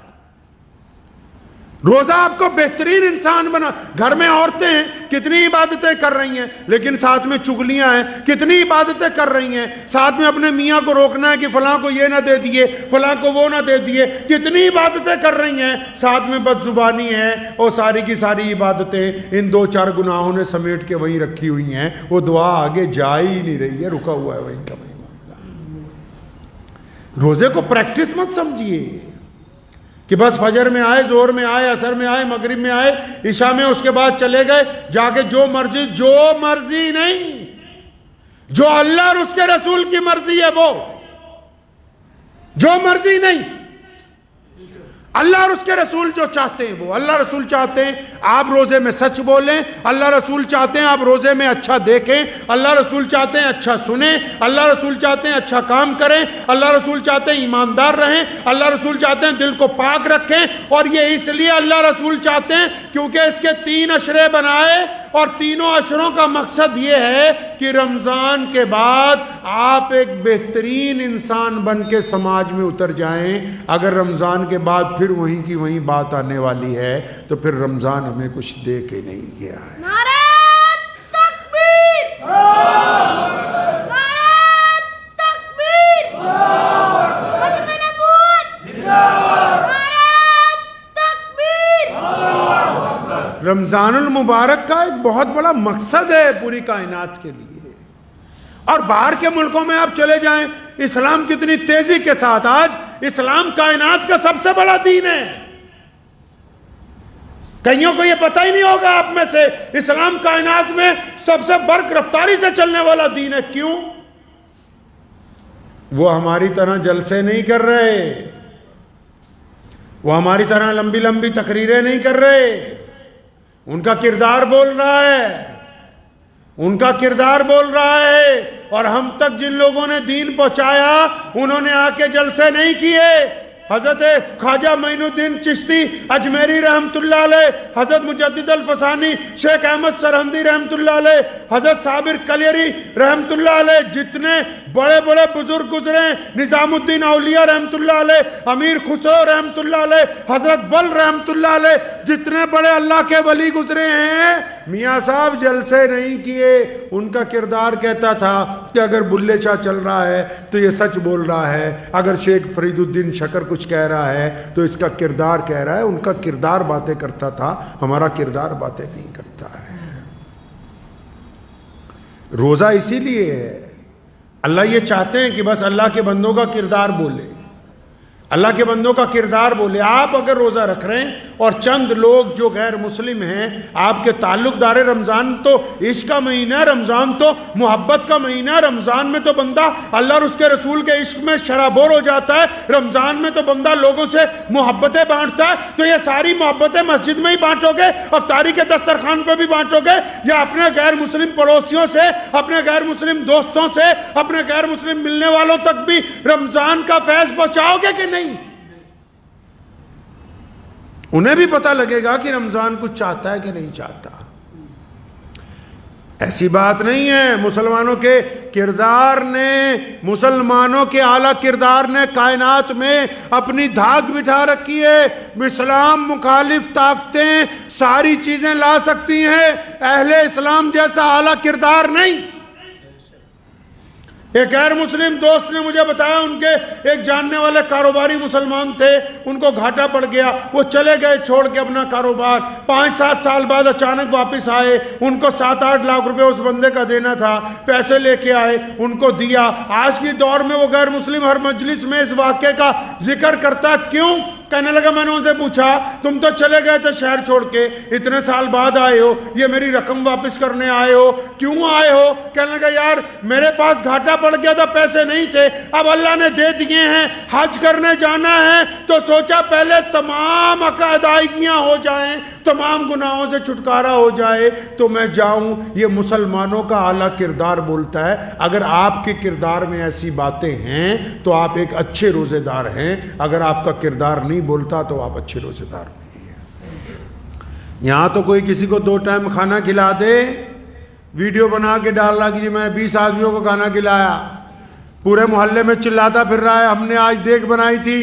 روزہ آپ کو بہترین انسان بنا. گھر میں عورتیں ہیں, کتنی عبادتیں کر رہی ہیں, لیکن ساتھ میں چگلیاں ہیں. کتنی عبادتیں کر رہی ہیں, ساتھ میں اپنے میاں کو روکنا ہے کہ فلاں کو یہ نہ دے دیے, فلاں کو وہ نہ دے دیے. کتنی عبادتیں کر رہی ہیں, ساتھ میں بد زبانی ہے, اور ساری کی ساری عبادتیں ان 2-4 گناہوں نے سمیٹ کے وہیں رکھی ہوئی ہیں. وہ دعا آگے جا ہی نہیں رہی ہے, رکا ہوا ہے وہیں کا وہیں. روزے کو پریکٹس مت سمجھیے کہ بس فجر میں آئے, زہر میں آئے, عصر میں آئے, مغرب میں آئے, عشاء میں اس کے بعد چلے گئے جا کے جو مرضی نہیں. جو اللہ اور اس کے رسول کی مرضی ہے وہ, جو مرضی نہیں. اللہ اور اس کے رسول جو چاہتے ہیں وہ. اللہ رسول چاہتے ہیں آپ روزے میں سچ بولیں, اللہ رسول چاہتے ہیں آپ روزے میں اچھا دیکھیں, اللہ رسول چاہتے ہیں اچھا سنیں, اللہ رسول چاہتے ہیں اچھا کام کریں, اللہ رسول چاہتے ہیں ایماندار رہیں, اللہ رسول چاہتے ہیں دل کو پاک رکھیں. اور یہ اس لیے اللہ رسول چاہتے ہیں کیونکہ اس کے 3 عشرے بنائے, اور تینوں عشروں کا مقصد یہ ہے کہ رمضان کے بعد آپ ایک بہترین انسان بن کے سماج میں اتر جائیں. اگر رمضان کے بعد پھر وہیں کی وہیں بات آنے والی ہے تو پھر رمضان ہمیں کچھ دے کے نہیں گیا ہے. نعرہ تکبیر! نعرہ تکبیر! ختم نبوت! نعرہ تکبیر! رمضان المبارک کا ایک بہت بڑا مقصد ہے پوری کائنات کے لیے. اور باہر کے ملکوں میں آپ چلے جائیں, اسلام کتنی تیزی کے ساتھ, آج اسلام کائنات کا سب سے بڑا دین ہے. کئیوں کو یہ پتہ ہی نہیں ہوگا آپ میں سے, اسلام کائنات میں سب سے برق رفتاری سے چلنے والا دین ہے. کیوں؟ وہ ہماری طرح جلسے نہیں کر رہے, وہ ہماری طرح لمبی لمبی تقریریں نہیں کر رہے. ان کا کردار بول رہا ہے, ان کا کردار بول رہا ہے. اور ہم تک جن لوگوں نے دین پہنچایا انہوں نے آ کے جلسے نہیں کیے. حضرت خواجہ معین الدین چشتی اجمیری رحمت اللہ علیہ, حضرت مجدد الفسانی, شیخ احمد سرہندی رحمت اللہ علیہ, حضرت صابر کلیری رحمت اللہ علیہ, جتنے بڑے بڑے بزرگ گزرے, نظام الدین اولیاء رحمت اللہ علیہ, امیر خسرو رحمت اللہ علیہ, حضرت بل رحمت اللہ علیہ, جتنے بڑے اللہ کے ولی گزرے ہیں, میاں صاحب جلسے نہیں کیے. ان کا کردار کہتا تھا کہ اگر بلے شاہ چل رہا ہے تو یہ سچ بول رہا ہے, اگر شیخ فرید الدین شکر کچھ کہہ رہا ہے تو اس کا کردار کہہ رہا ہے. ان کا کردار باتیں کرتا تھا, ہمارا کردار باتیں نہیں کرتا ہے. روزہ اسی لیے ہے, اللہ یہ چاہتے ہیں کہ بس اللہ کے بندوں کا کردار بولے, اللہ کے بندوں کا کردار بولے. آپ اگر روزہ رکھ رہے ہیں اور چند لوگ جو غیر مسلم ہیں آپ کے تعلق دار, رمضان تو عشق کا مہینہ ہے, رمضان تو محبت کا مہینہ ہے, رمضان میں تو بندہ اللہ اور اس کے رسول کے عشق میں شرابور ہو جاتا ہے, رمضان میں تو بندہ لوگوں سے محبتیں بانٹتا ہے. تو یہ ساری محبتیں مسجد میں ہی بانٹو گے, افطاری کے دسترخوان پہ بھی بانٹو گے, یا اپنے غیر مسلم پڑوسیوں سے, اپنے غیر مسلم دوستوں سے, اپنے غیر مسلم ملنے والوں تک بھی رمضان کا فیض پہنچاؤ گے کہ نہیں؟ انہیں بھی پتہ لگے گا کہ رمضان کچھ چاہتا ہے کہ نہیں چاہتا. ایسی بات نہیں ہے. مسلمانوں کے کردار نے, مسلمانوں کے اعلیٰ کردار نے کائنات میں اپنی دھاک بٹھا رکھی ہے. اسلام مخالف طاقتیں ساری چیزیں لا سکتی ہیں, اہل اسلام جیسا اعلیٰ کردار نہیں. ایک غیر مسلم دوست نے مجھے بتایا, ان کے ایک جاننے والے کاروباری مسلمان تھے, ان کو گھاٹا پڑ گیا, وہ چلے گئے چھوڑ کے اپنا کاروبار. 5-7 سال بعد اچانک واپس آئے, ان کو 7-8 لاکھ روپے اس بندے کا دینا تھا, پیسے لے کے آئے, ان کو دیا. آج کی دور میں وہ غیر مسلم ہر مجلس میں اس واقعے کا ذکر کرتا. کیوں کہنے لگا میں نے ان سے پوچھا تم تو چلے گئے تھے شہر چھوڑ کے، اتنے سال بعد آئے ہو، یہ میری رقم واپس کرنے آئے ہو، کیوں آئے ہو؟ کہنے لگا یار میرے پاس گھاٹا پڑ گیا تھا، پیسے نہیں تھے، اب اللہ نے دے دیے ہیں، حج کرنے جانا ہے تو سوچا پہلے تمام ادائیگیاں ہو جائیں، تمام گناہوں سے چھٹکارا ہو جائے تو میں جاؤں۔ یہ مسلمانوں کا اعلیٰ کردار بولتا ہے۔ اگر آپ کے کردار میں ایسی باتیں ہیں تو آپ ایک اچھے روزے دار ہیں، اگر آپ کا کردار نہیں بولتا تو آپ اچھے روزے دار نہیں ہیں۔ یہاں تو کوئی کسی کو 2 ٹائم کھانا کھلا دے، ویڈیو بنا کے ڈال رہا کہ جی میں نے 20 آدمیوں کو کھانا کھلایا، پورے محلے میں چلاتا پھر رہا ہے ہم نے آج دیگ بنائی تھی،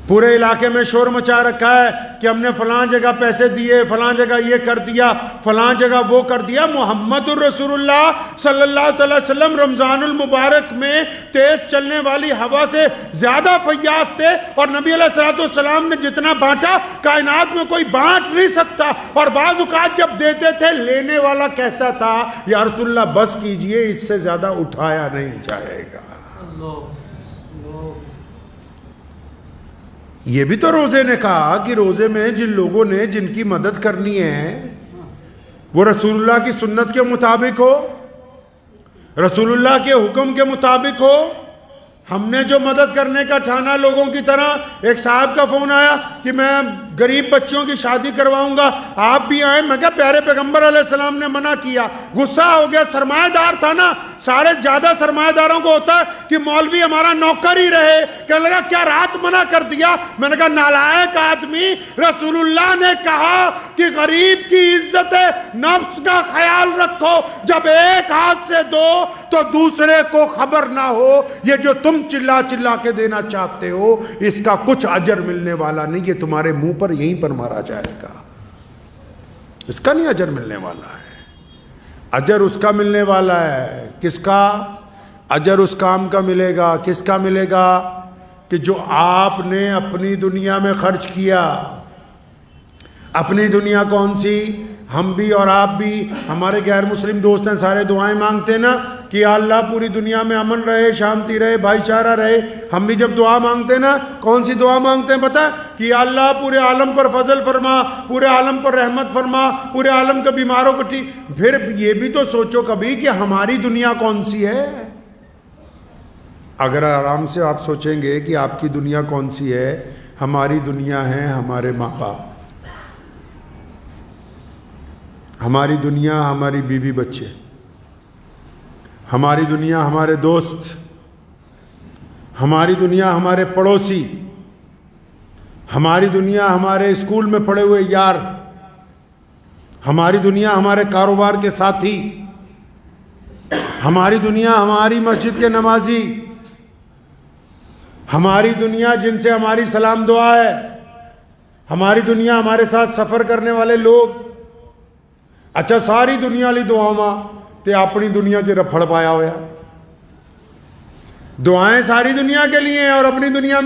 پورے علاقے میں شور مچا رکھا ہے کہ ہم نے فلاں جگہ پیسے دیے، فلاں جگہ یہ کر دیا، فلاں جگہ وہ کر دیا۔ محمد الرسول اللہ صلی اللہ علیہ وسلم رمضان المبارک میں تیز چلنے والی ہوا سے زیادہ فیاض تھے، اور نبی علیہ السلام نے جتنا بانٹا کائنات میں کوئی بانٹ نہیں سکتا، اور بعض اوقات جب دیتے تھے لینے والا کہتا تھا یا رسول اللہ بس کیجئے، اس سے زیادہ اٹھایا نہیں جائے گا۔ یہ بھی تو روزے نے کہا کہ روزے میں جن لوگوں نے جن کی مدد کرنی ہے وہ رسول اللہ کی سنت کے مطابق ہو، رسول اللہ کے حکم کے مطابق ہو۔ ہم نے جو مدد کرنے کا ٹھانا لوگوں کی طرح، ایک صاحب کا فون آیا کہ میں غریب بچوں کی شادی کرواؤں گا، آپ بھی آئیں۔ میں کہا پیارے پیغمبر علیہ السلام نے منع کیا، غصہ ہو گیا، سرمایہ دار تھا نا، سارے زیادہ سرمایہ داروں کو ہوتا ہے کہ مولوی ہمارا نوکر ہی رہے، کہنے لگا کیا رات منع کر دیا؟ میں نے کہا نالائق آدمی، رسول اللہ نے کہا کہ غریب کی عزت نفس کا خیال رکھو، جب ایک ہاتھ سے دو تو دوسرے کو خبر نہ ہو، یہ جو تم چلا چلا کے دینا چاہتے ہو اس کا کچھ اجر ملنے والا نہیں، یہ تمہارے منہ پر یہیں پر مارا جائے گا، اس کا نہیں اجر ملنے والا ہے۔ اجر اس کا ملنے والا ہے، کس کا؟ اجر اس کام کا ملے گا، کس کا ملے گا؟ کہ جو آپ نے اپنی دنیا میں خرچ کیا۔ اپنی دنیا کون سی؟ ہم بھی اور آپ بھی، ہمارے غیر مسلم دوست ہیں، سارے دعائیں مانگتے ہیں نا کہ یا اللہ پوری دنیا میں امن رہے، شانتی رہے، بھائی چارہ رہے۔ ہم بھی جب دعا مانگتے ہیں نا، کون سی دعا مانگتے ہیں پتہ؟ کہ یا اللہ پورے عالم پر فضل فرما، پورے عالم پر رحمت فرما، پورے عالم کے بیماروں کو ٹھیک۔ پھر یہ بھی تو سوچو کبھی کہ ہماری دنیا کون سی ہے۔ اگر آرام سے آپ سوچیں گے کہ آپ کی دنیا کون سی ہے، ہماری دنیا ہے ہمارے ماں باپ، ہماری دنیا ہماری بیوی بچے، ہماری دنیا ہمارے دوست، ہماری دنیا ہمارے پڑوسی، ہماری دنیا ہمارے اسکول میں پڑھے ہوئے یار، ہماری دنیا ہمارے کاروبار کے ساتھی، ہماری دنیا ہماری مسجد کے نمازی، ہماری دنیا جن سے ہماری سلام دعا ہے، ہماری دنیا ہمارے ساتھ سفر کرنے والے لوگ۔ اچھا ساری دنیا لی دعاواں تے اپنی دنیا چ رفڑ پایا ہویا۔ دعائیں ساری دنیا کے لیے ہیں، اور اپنی دنیا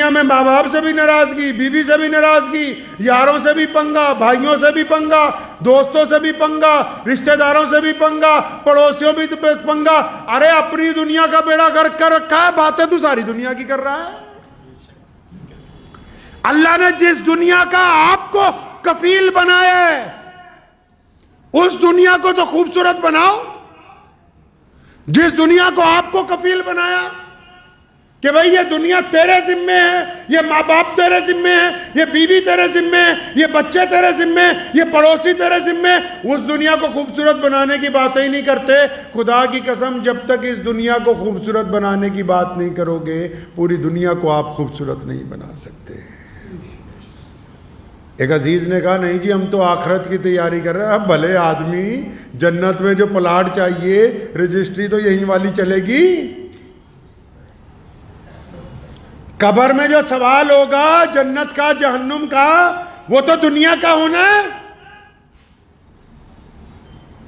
میں ماں باپ سے بھی ناراضگی، بیوی سے بھی ناراضگی، یاروں سے بھی پنگا، بھائیوں سے بھی پنگا، دوستوں سے بھی پنگا، رشتہ داروں سے بھی پنگا، پڑوسیوں بھی پنگا۔ ارے اپنی دنیا کا بیڑا گرک کر رکھا ہے، باتیں تو ساری دنیا کی کر رہا ہے۔ اللہ نے جس دنیا کا آپ کو کفیل بنایا ہے اس دنیا کو تو خوبصورت بناؤ۔ جس دنیا کو آپ کو کفیل بنایا کہ بھئی یہ دنیا تیرے ذمے ہے، یہ ماں باپ تیرے ذمے ہے، یہ بیوی تیرے ذمے ہے، یہ بچے تیرے ذمے، یہ پڑوسی تیرے ذمے، اس دنیا کو خوبصورت بنانے کی باتیں ہی نہیں کرتے۔ خدا کی قسم جب تک اس دنیا کو خوبصورت بنانے کی بات نہیں کرو گے پوری دنیا کو آپ خوبصورت نہیں بنا سکتے۔ ایک عزیز نے کہا نہیں جی ہم تو آخرت کی تیاری کر رہے ہیں۔ اب بھلے آدمی، جنت میں جو پلاٹ چاہیے رجسٹری تو یہیں والی چلے گی، قبر میں جو سوال ہوگا جنت کا جہنم کا وہ تو دنیا کا ہونا ہے۔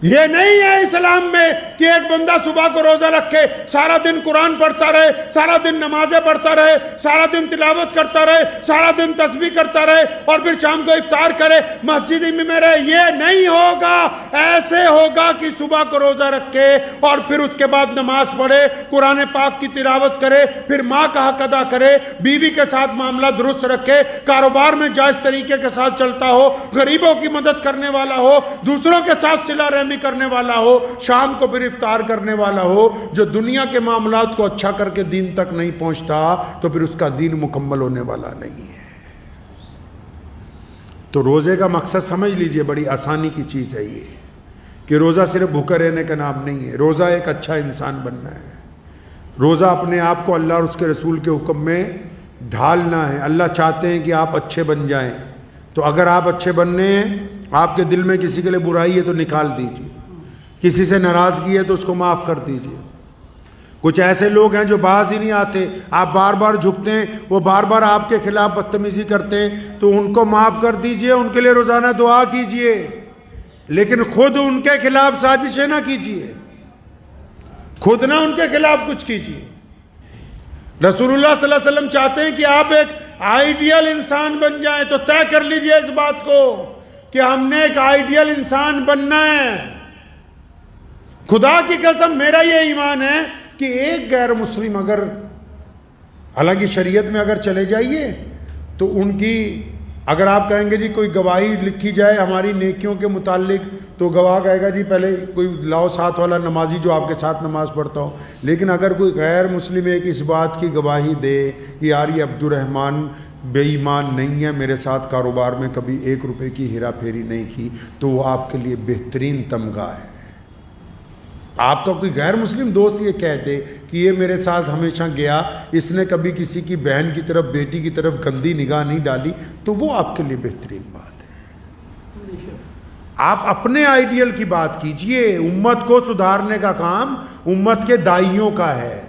یہ نہیں ہے اسلام میں کہ ایک بندہ صبح کو روزہ رکھے، سارا دن قرآن پڑھتا رہے، سارا دن نمازیں پڑھتا رہے، سارا دن تلاوت کرتا رہے، سارا دن تسبیح کرتا رہے اور پھر شام کو افطار کرے، مسجد میں رہے۔ یہ نہیں ہوگا۔ ایسے ہوگا کہ صبح کو روزہ رکھے اور پھر اس کے بعد نماز پڑھے، قرآن پاک کی تلاوت کرے، پھر ماں کا حق ادا کرے، بیوی کے ساتھ معاملہ درست رکھے، کاروبار میں جائز طریقے کے ساتھ چلتا ہو، غریبوں کی مدد کرنے والا ہو، دوسروں کے ساتھ صلہ رحمی کرنے والا ہو، شام کو پھر افطار کرنے والا ہو۔ جو دنیا کے معاملات کو اچھا کر کے دین تک نہیں پہنچتا تو پھر اس کا دین مکمل ہونے والا نہیں ہے۔ تو روزے کا مقصد سمجھ لیجئے، بڑی آسانی کی چیز ہے یہ، کہ روزہ صرف بھوکے رہنے کا نام نہیں ہے۔ روزہ ایک اچھا انسان بننا ہے۔ روزہ اپنے آپ کو اللہ اور اس کے رسول کے حکم میں ڈھالنا ہے۔ اللہ چاہتے ہیں کہ آپ اچھے بن جائیں، تو اگر آپ اچھے بننے ہیں، آپ کے دل میں کسی کے لیے برائی ہے تو نکال دیجیے، کسی سے ناراضگی ہے تو اس کو معاف کر دیجیے۔ کچھ ایسے لوگ ہیں جو باز ہی نہیں آتے، آپ بار بار جھکتے ہیں، وہ بار بار آپ کے خلاف بدتمیزی کرتے ہیں، تو ان کو معاف کر دیجیے، ان کے لیے روزانہ دعا کیجیے، لیکن خود ان کے خلاف سازشیں نہ کیجیے، خود نہ ان کے خلاف کچھ کیجیے۔ رسول اللہ صلی اللہ علیہ وسلم چاہتے ہیں کہ آپ ایک آئیڈیل انسان بن جائیں، تو طے کر لیجئے اس بات کو کہ ہم نے ایک آئیڈیل انسان بننا ہے۔ خدا کی قسم میرا یہ ایمان ہے کہ ایک غیر مسلم اگر، حالانکہ شریعت میں اگر چلے جائیے تو ان کی، اگر آپ کہیں گے جی کوئی گواہی لکھی جائے ہماری نیکیوں کے متعلق، تو گواہ کہے گا جی پہلے کوئی لاؤ ساتھ والا نمازی جو آپ کے ساتھ نماز پڑھتا ہو۔ لیکن اگر کوئی غیر مسلم ایک اس بات کی گواہی دے کہ یار یہ عبد الرحمن بے ایمان نہیں ہے، میرے ساتھ کاروبار میں کبھی 1 روپے کی ہیرا پھیری نہیں کی، تو وہ آپ کے لیے بہترین تمغہ ہے۔ آپ کا کوئی غیر مسلم دوست یہ کہہ دے کہ یہ میرے ساتھ ہمیشہ گیا، اس نے کبھی کسی کی بہن کی طرف، بیٹی کی طرف گندی نگاہ نہیں ڈالی، تو وہ آپ کے لیے بہترین بات ہے۔ آپ اپنے آئیڈیل کی بات کیجئے۔ امت کو سدھارنے کا کام امت کے داعیوں کا ہے۔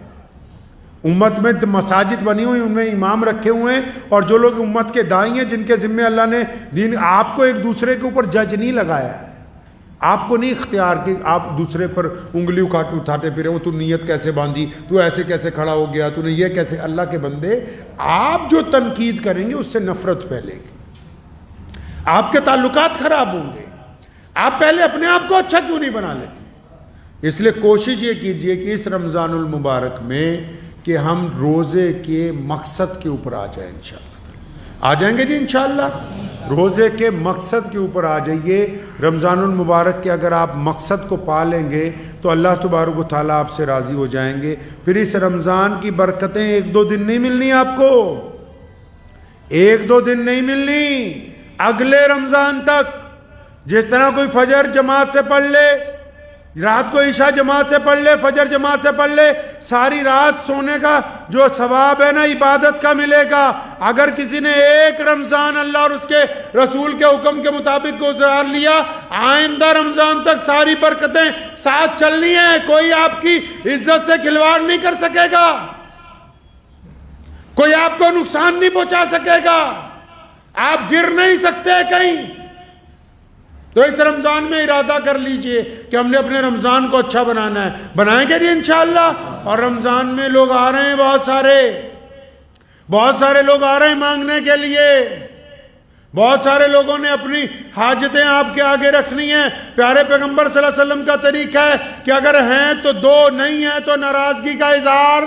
امت میں مساجد بنی ہوئی، ان میں امام رکھے ہوئے ہیں، اور جو لوگ امت کے داعی ہیں، جن کے ذمہ اللہ نے دین، آپ کو ایک دوسرے کے اوپر جج نہیں لگایا ہے، آپ کو نہیں اختیار کہ آپ دوسرے پر انگلی اٹھاتے پھرے، وہ تو نیت کیسے باندھی، تو ایسے کیسے کھڑا ہو گیا، تو نے یہ کیسے۔ اللہ کے بندے، آپ جو تنقید کریں گے اس سے نفرت پھیلے گی، آپ کے تعلقات خراب ہوں گے۔ آپ پہلے اپنے آپ کو اچھا کیوں نہیں بنا لیتے؟ اس لیے کوشش یہ کیجئے کہ اس رمضان المبارک میں کہ ہم روزے کے مقصد کے اوپر آ جائیں انشاءاللہ۔ آ جائیں گے جی انشاءاللہ؟ روزے کے مقصد کے اوپر آ جائیے۔ رمضان المبارک کے اگر آپ مقصد کو پا لیں گے تو اللہ تبارک و تعالیٰ آپ سے راضی ہو جائیں گے۔ پھر اس رمضان کی برکتیں 1-2 دن نہیں ملنی، آپ کو 1-2 دن نہیں ملنی، اگلے رمضان تک۔ جس طرح کوئی فجر جماعت سے پڑھ لے، رات کو عشاء جماعت سے پڑھ لے، فجر جماعت سے پڑھ لے، ساری رات سونے کا جو ثواب ہے نا عبادت کا ملے گا۔ اگر کسی نے 1 رمضان اللہ اور اس کے رسول کے حکم کے مطابق گزار لیا، آئندہ رمضان تک ساری برکتیں ساتھ چلنی ہیں، کوئی آپ کی عزت سے کھلواڑ نہیں کر سکے گا، کوئی آپ کو نقصان نہیں پہنچا سکے گا، آپ گر نہیں سکتے کہیں۔ تو اس رمضان میں ارادہ کر لیجئے کہ ہم نے اپنے رمضان کو اچھا بنانا ہے، بنائیں گے جی انشاءاللہ۔ اور رمضان میں لوگ آ رہے ہیں، بہت سارے لوگ آ رہے ہیں مانگنے کے لیے، بہت سارے لوگوں نے اپنی حاجتیں آپ کے آگے رکھنی ہیں۔ پیارے پیغمبر صلی اللہ علیہ وسلم کا طریقہ ہے کہ اگر ہیں تو دو، نہیں ہیں تو ناراضگی کا اظہار۔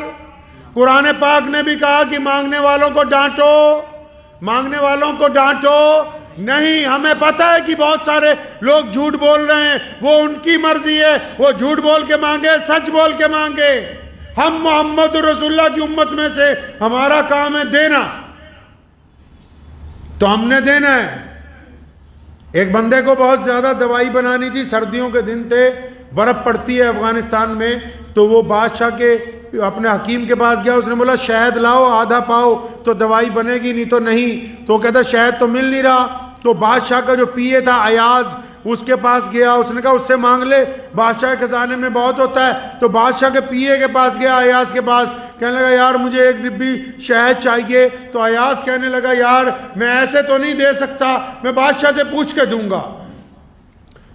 قرآن پاک نے بھی کہا کہ مانگنے والوں کو ڈانٹو، مانگنے والوں کو ڈانٹو نہیں۔ ہمیں پتہ ہے کہ بہت سارے لوگ جھوٹ بول رہے ہیں، وہ ان کی مرضی ہے، وہ جھوٹ بول کے مانگے، سچ بول کے مانگے۔ ہم محمد رسول اللہ کی امت میں سے، ہمارا کام ہے دینا، تو ہم نے دینا ہے۔ ایک بندے کو بہت زیادہ دوائی بنانی تھی، سردیوں کے دن تھے، برف پڑتی ہے افغانستان میں، تو وہ بادشاہ کے اپنے حکیم کے پاس گیا، اس نے بولا شہد لاؤ آدھا پاؤ تو دوائی بنے گی، نہیں تو نہیں۔ تو کہتا شہد تو مل نہیں رہا، تو بادشاہ کا جو پی اے تھا ایاز، اس کے پاس گیا، اس نے کہا اس سے مانگ لے، بادشاہ کے خزانے میں بہت ہوتا ہے۔ تو بادشاہ کے پی اے کے پاس گیا، ایاز کے پاس، کہنے لگا یار مجھے 1 ڈبی شہد چاہیے۔ تو ایاز کہنے لگا یار میں ایسے تو نہیں دے سکتا، میں بادشاہ سے پوچھ کے دوں گا۔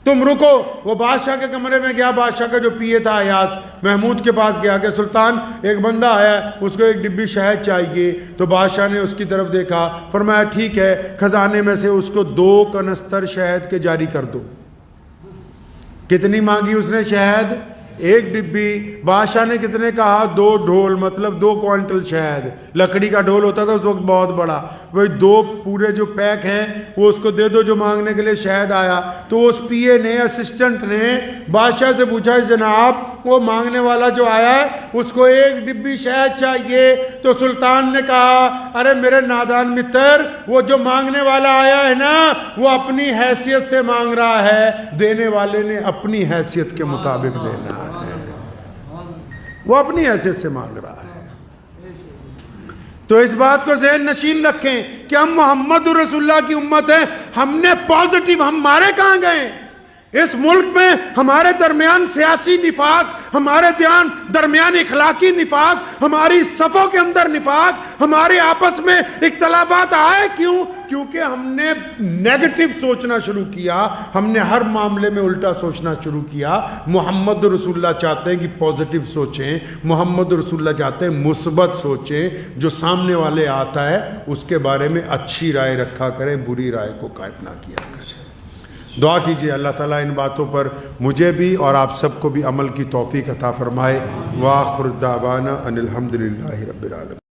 تم رکو. وہ بادشاہ کے کمرے میں گیا, بادشاہ کا جو پیے تھا ایاس, محمود کے پاس گیا کہ سلطان ایک بندہ آیا ہے, اس کو ایک ڈبی شہد چاہیے. تو بادشاہ نے اس کی طرف دیکھا, فرمایا ٹھیک ہے, خزانے میں سے اس کو 2 کنستر شہد کے جاری کر دو. کتنی مانگی اس نے شہد؟ 1 ڈبی. بادشاہ نے کتنے کہا؟ 2 ڈھول, مطلب 2 کوئنٹل شہد. لکڑی کا ڈھول ہوتا تھا اس وقت بہت بڑا, وہی 2 پورے جو پیک ہیں وہ اس کو دے دو جو مانگنے کے لیے شہد آیا. تو اس پیے نے, اسسٹنٹ نے بادشاہ سے پوچھا جناب وہ مانگنے والا جو آیا ہے اس کو 1 ڈبی شہد چاہیے. تو سلطان نے کہا ارے میرے نادان متر, وہ جو مانگنے والا آیا ہے نا وہ اپنی حیثیت سے مانگ رہا ہے, دینے والے نے اپنی حیثیت کے مطابق دینا ہے. وہ اپنی حیثیت سے مانگ رہا ہے. تو اس بات کو ذہن نشین رکھیں کہ ہم محمد رسول اللہ کی امت ہیں. ہم نے پازیٹیو, ہم مارے کہاں گئے؟ اس ملک میں ہمارے درمیان سیاسی نفاق, ہمارے درمیان اخلاقی نفاق, ہماری صفوں کے اندر نفاق, ہمارے آپس میں اختلافات آئے. کیوں؟ کیونکہ ہم نے نیگیٹو سوچنا شروع کیا, ہم نے ہر معاملے میں الٹا سوچنا شروع کیا. محمد رسول اللہ چاہتے ہیں کہ پازیٹیو سوچیں, محمد رسول اللہ چاہتے ہیں مثبت سوچیں, جو سامنے والے آتا ہے اس کے بارے میں اچھی رائے رکھا کریں, بری رائے کو قائم نہ کیا کریں. دعا کیجئے اللہ تعالیٰ ان باتوں پر مجھے بھی اور آپ سب کو بھی عمل کی توفیق عطا فرمائے. وآخر دعوانا ان الحمدللہ رب العالمین.